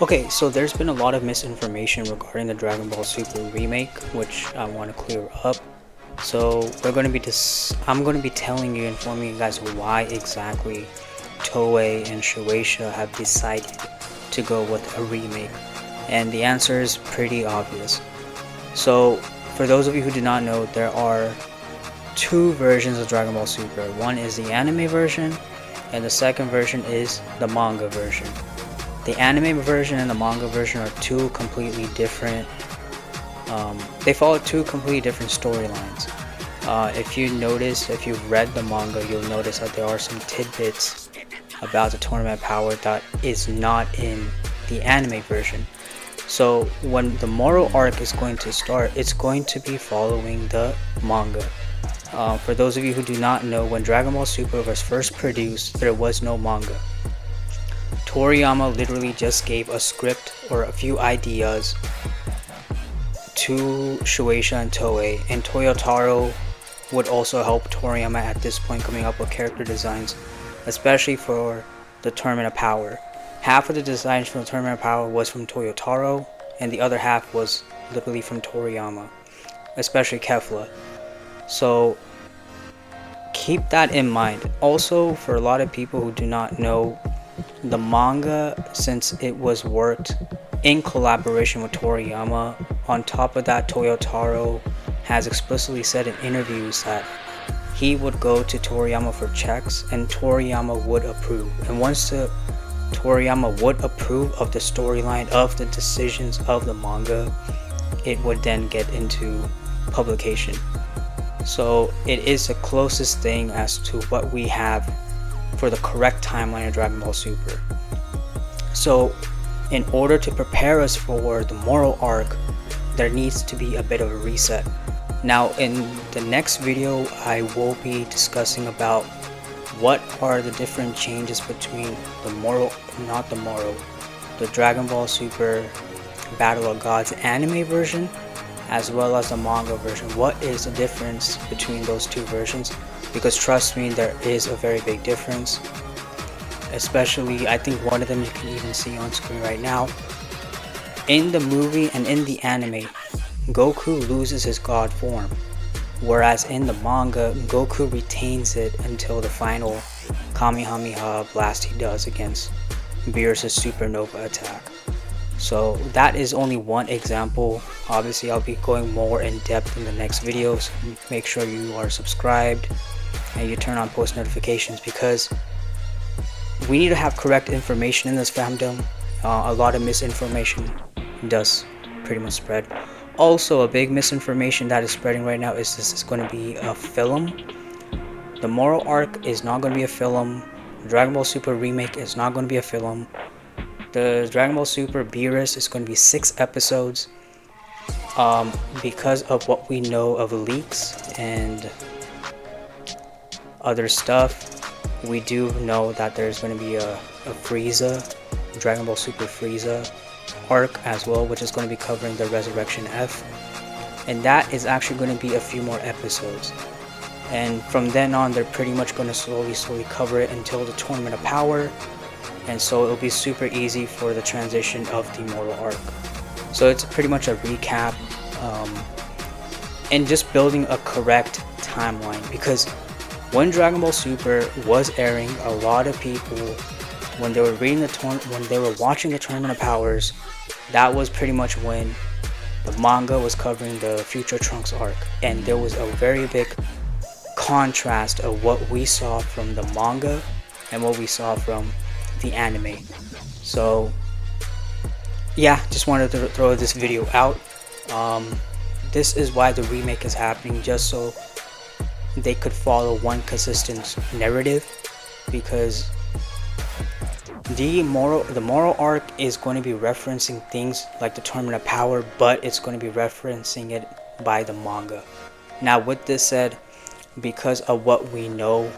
Okay, so there's been a lot of misinformation regarding the Dragon Ball Super remake, which I want to clear up. So I'm going to be telling you, informing you guys why exactly Toei and Shueisha have decided to go with a remake. And the answer is pretty obvious. So, for those of you who do not know, there are two versions of Dragon Ball Super. One is the anime version, and the second version is the manga version. The anime version and the manga version are two completely different. They follow two completely different storylines. If you've read the manga, you'll notice that there are some tidbits about the Tournament of Power that is not in the anime version. So when the Moro arc is going to start, it's going to be following the manga. For those of you who do not know, when Dragon Ball Super was first produced, there was no manga. Toriyama literally just gave a script or a few ideas to Shueisha and Toei, and Toyotaro would also help Toriyama at this point coming up with character designs, especially for the Tournament of Power. Half of the designs from the Tournament of Power was from Toyotaro, and the other half was literally from Toriyama, especially Kefla. So keep that in mind. Also, for a lot of people who do not know, the manga, since it was worked in collaboration with Toriyama, on top of that, Toyotaro has explicitly said in interviews that he would go to Toriyama for checks and Toriyama would approve. And once Toriyama would approve of the storyline, of the decisions of the manga, it would then get into publication. So it is the closest thing as to what we have for the correct timeline of Dragon Ball Super. So in order to prepare us for the Moro arc, there needs to be a bit of a reset. Now in the next video, I will be discussing about what are the different changes between the Dragon Ball Super Battle of Gods anime version as well as the manga version. What is the difference between those two versions? Because trust me, there is a very big difference. Especially, I think one of them you can even see on screen right now. In the movie and in the anime, Goku loses his god form, whereas in the manga, Goku retains it until the final Kamehameha blast he does against Beerus' supernova attack. So that is only one example. Obviously, I'll be going more in depth in the next videos. Make sure you are subscribed and you turn on post notifications, because we need to have correct information in this fandom. A lot of misinformation does pretty much spread. Also, a big misinformation that is spreading right now is this is going to be a film. The Moro arc is not going to be a film. Dragon Ball Super Remake is not going to be a film. The Dragon Ball Super Beerus is going to be 6 episodes. Because of what we know of leaks and other stuff, we do know that there's going to be a Frieza, Dragon Ball Super Frieza arc as well, which is going to be covering the Resurrection F, and that is actually going to be a few more episodes. And from then on, they're pretty much going to slowly cover it until the Tournament of Power, and so it'll be super easy for the transition of the Mortal arc. So it's pretty much a recap and just building a correct timeline, because when Dragon Ball Super was airing, a lot of people, when they were watching the Tournament of Powers, that was pretty much when the manga was covering the Future Trunks arc, and there was a very big contrast of what we saw from the manga and what we saw from the anime. So yeah, just wanted to throw this video out. This is why the remake is happening, just so they could follow one consistent narrative, because the Moro arc is going to be referencing things like the Tournament of Power, but it's going to be referencing it by the manga. Now with this said, because of what we know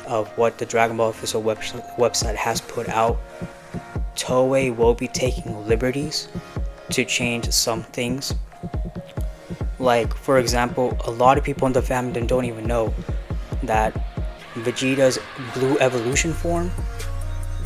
of what the Dragon Ball official website has put out, Toei will be taking liberties to change some things. Like, for example, a lot of people in the fandom don't even know that Vegeta's blue evolution form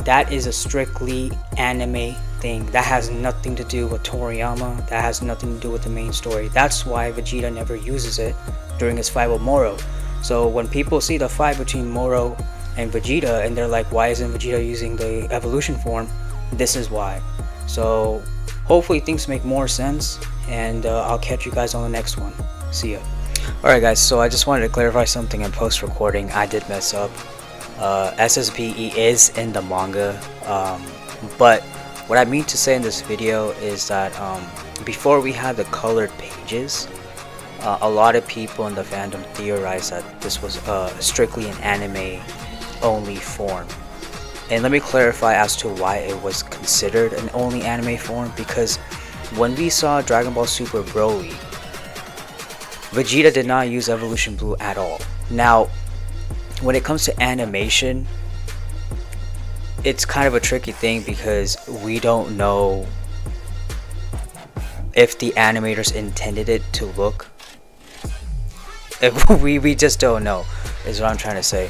that is a strictly anime thing. That has nothing to do with Toriyama. That has nothing to do with the main story. That's why Vegeta never uses it during his fight with Moro. So when people see the fight between Moro and Vegeta and they're like, why isn't Vegeta using the evolution form? This is why. So hopefully things make more sense, and I'll catch you guys on the next one. See ya. Alright guys, so I just wanted to clarify something in post recording. I did mess up. SSBE is in the manga, but what I mean to say in this video is that before we had the colored pages, a lot of people in the fandom theorized that this was strictly an anime only form. And let me clarify as to why it was considered an only anime form, because when we saw Dragon Ball Super Broly, Vegeta did not use Evolution Blue at all. Now, when it comes to animation, it's kind of a tricky thing because we don't know if the animators intended it to look. We just don't know, is what I'm trying to say.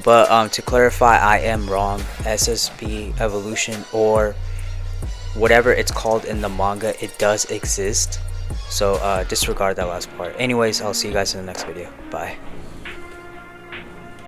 But to clarify, I am wrong. SSB Evolution, or whatever it's called in the manga, it does exist. So disregard that last part. Anyways, I'll see you guys in the next video. Bye.